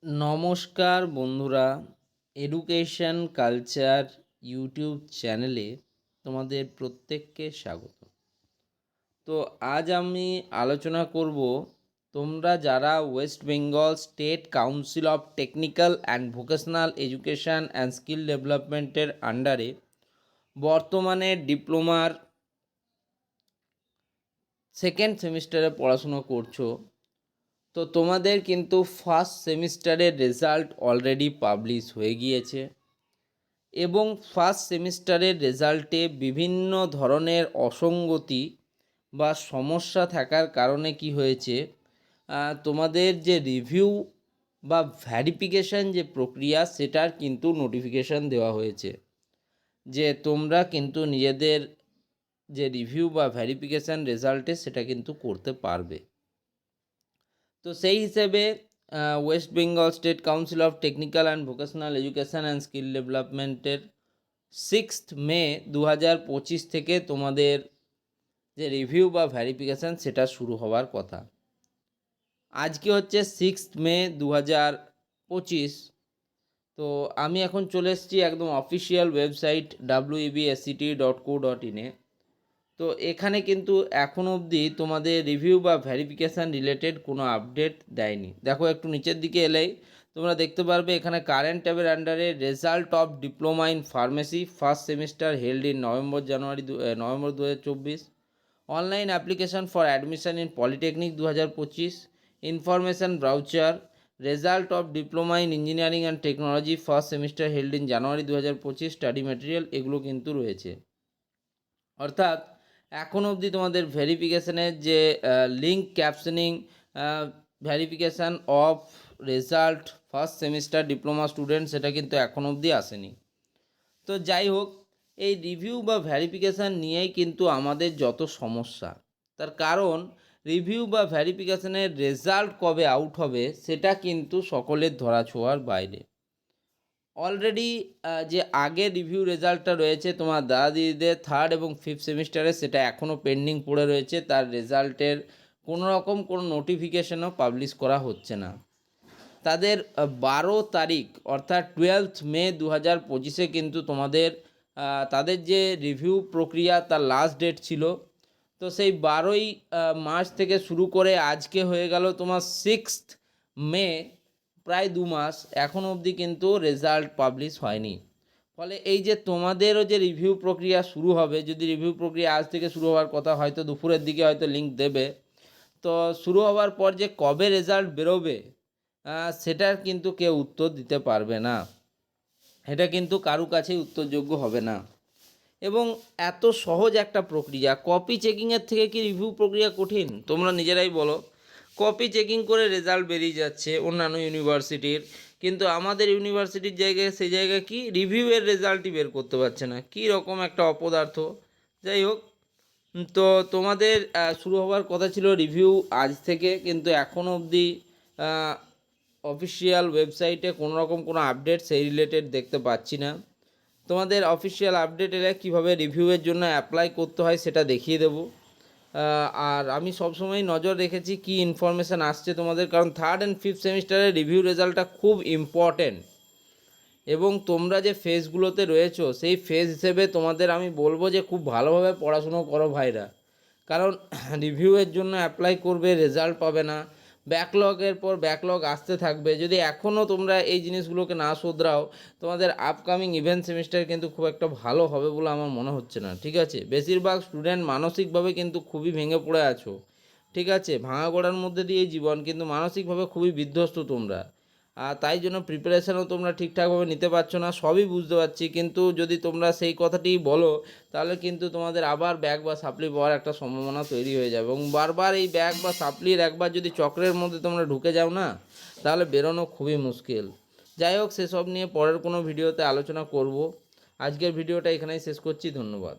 নমস্কার বন্ধুরা, education culture YouTube চ্যানেলে তোমাদের প্রত্যেককে স্বাগত। তো আজ আমি আলোচনা করব তোমরা যারা West Bengal state council of technical and vocational education and skill ডেভেলপমেন্টের আন্ডারে বর্তমানে ডিপ্লোমার সেকেন্ড সেমিস্টারে পড়াশুনো করছো, তো তোমাদের কিন্তু ফার্স্ট সেমিস্টারের রেজাল্ট অলরেডি পাবলিশ হয়ে গিয়েছে এবং ফার্স্ট সেমিস্টারের রেজাল্টে বিভিন্ন ধরনের অসঙ্গতি বা সমস্যা থাকার কারণে কি হয়েছে, তোমাদের যে রিভিউ বা ভ্যারিফিকেশান যে প্রক্রিয়া সেটার কিন্তু নোটিফিকেশান দেওয়া হয়েছে যে তোমরা কিন্তু নিজেদের যে রিভিউ বা ভ্যারিফিকেশান রেজাল্টে সেটা কিন্তু করতে পারবে। তো সেই হিসেবে West Bengal state council of technical and vocational education and skill ডেভেলপমেন্টের 6th মে 2025 থেকে তোমাদের যে রিভিউ বা ভ্যারিফিকেশান সেটা শুরু হওয়ার কথা। আজকে হচ্ছে 6th মে 2025। তো আমি এখন চলে এসেছি একদম অফিসিয়াল ওয়েবসাইট websct.co.in এ। তো এখানে কিন্তু এখনও অবধি তোমাদের রিভিউ বা ভ্যারিফিকেশান রিলেটেড কোনো আপডেট দেয়নি। দেখো একটু নিচের দিকে এলেই তোমরা দেখতে পারবে এখানে কারেন্ট ট্যাবের আন্ডারে result of diploma in pharmacy first semester held in November 2024, online application for admission in polytechnic 2025, information brochure, result of diploma in engineering and technology first semester held in January 2025, study material, এগুলো কিন্তু রয়েছে। অর্থাৎ এখন অবধি তোমাদের ভেরিফিকেশানের যে link captioning verification of result first semester diploma student সেটা কিন্তু এখন অবধি আসেনি। তো যাই হোক, এই রিভিউ বা ভ্যারিফিকেশান নিয়েই কিন্তু আমাদের যত সমস্যা, তার কারণ রিভিউ বা ভ্যারিফিকেশানের রেজাল্ট কবে আউট হবে সেটা কিন্তু সকলের ধরাছোঁয়ার বাইরে। অলরেডি যে আগের রিভিউ রেজাল্টটা রয়েছে তোমার দাদা দিদিদের থার্ড এবং ফিফথ সেমিস্টারে, সেটা এখনও পেন্ডিং পড়ে রয়েছে। তার রেজাল্টের কোনো রকম কোনো নোটিফিকেশনও পাবলিশ করা হচ্ছে না। তাদের 12 তারিখ অর্থাৎ 12th মে 2025 কিন্তু তোমাদের তাদের যে রিভিউ প্রক্রিয়া তার লাস্ট ডেট ছিল। তো সেই 12ই মার্চ থেকে শুরু করে আজকে হয়ে গেল তোমার 6th মে, প্রায় 2 মাস এখনও অবধি কিন্তু রেজাল্ট পাবলিশ হয়নি। ফলে এই যে তোমাদেরও যে রিভিউ প্রক্রিয়া শুরু হবে, যদি রিভিউ প্রক্রিয়া আজ থেকে শুরু হওয়ার কথা, হয়তো দুপুরের দিকে হয়তো লিঙ্ক দেবে। তো শুরু হওয়ার পর যে কবে রেজাল্ট বেরোবে সেটার কিন্তু কেউ উত্তর দিতে পারবে না। এটা কিন্তু কারু কাছেই উত্তরযোগ্য হবে না। এবং এত সহজ একটা প্রক্রিয়া, কপি চেকিংয়ের থেকে কি রিভিউ প্রক্রিয়া কঠিন? তোমরা নিজেরাই বলো। কপি চেকিং করে রেজাল্ট বেরিয়ে যাচ্ছে অন্যান্য ইউনিভার্সিটির, কিন্তু আমাদের ইউনিভার্সিটির জায়গায় সেই জায়গায় কি রিভিউয়ের রেজাল্টই বের করতে পারছে না। কী রকম একটা অপদার্থ। যাই হোক, তো তোমাদের শুরু হওয়ার কথা ছিল রিভিউ আজ থেকে, কিন্তু এখনও অবধি অফিসিয়াল ওয়েবসাইটে কোনো রকম কোনো আপডেট সেই রিলেটেড দেখতে পাচ্ছি না। তোমাদের অফিসিয়াল আপডেট এলে কীভাবে রিভিউয়ের জন্য অ্যাপ্লাই করতে হয় সেটা দেখিয়ে দেবো। আর আমি সবসময় নজর রেখেছি কি ইনফরমেশান আসছে তোমাদের, কারণ থার্ড অ্যান্ড ফিফথ সেমিস্টারের রিভিউ রেজাল্টটা খুব ইম্পর্টেন্ট। এবং তোমরা যে ফেজগুলোতে রয়েছো সেই ফেজ হিসেবে তোমাদের আমি বলবো যে খুব ভালোভাবে পড়াশুনো করো ভাইরা, কারণ রিভিউয়ের জন্য অ্যাপ্লাই করবে, রেজাল্ট পাবে না, ব্যাকলগের পর ব্যাকলগ আসতে থাকবে। যদি এখনও তোমরা এই জিনিসগুলোকে না শুধরাও, তোমাদের আপকামিং ইভেন্ট সেমিস্টার কিন্তু খুব একটা ভালো হবে বলে আমার মনে হচ্ছে না। ঠিক আছে, বেশিরভাগ স্টুডেন্ট মানসিকভাবে কিন্তু খুবই ভেঙে পড়ে আছো। ঠিক আছে, ভাঙা গোড়ার মধ্যে দিয়ে জীবন, কিন্তু মানসিকভাবে খুবই বিধ্বস্ত তোমরা। আর তাই জন্য প্রিপারেশানও তোমরা ঠিকঠাকভাবে নিতে পারছো না, সবই বুঝতে পারছি। কিন্তু যদি তোমরা সেই কথাটি বলো, তাহলে কিন্তু তোমাদের আবার ব্যাক বা সাপ্লি পাওয়ার একটা সম্ভাবনা তৈরি হয়ে যাবে। এবং বারবার এই ব্যাক বা সাপ্লির একবার যদি চক্রের মধ্যে তোমরা ঢুকে যাও না, তাহলে বেরোনো খুবই মুশকিল। যাই হোক, সেসব নিয়ে পরের কোনো ভিডিওতে আলোচনা করব। আজকের ভিডিওটা এখানেই শেষ করছি। ধন্যবাদ।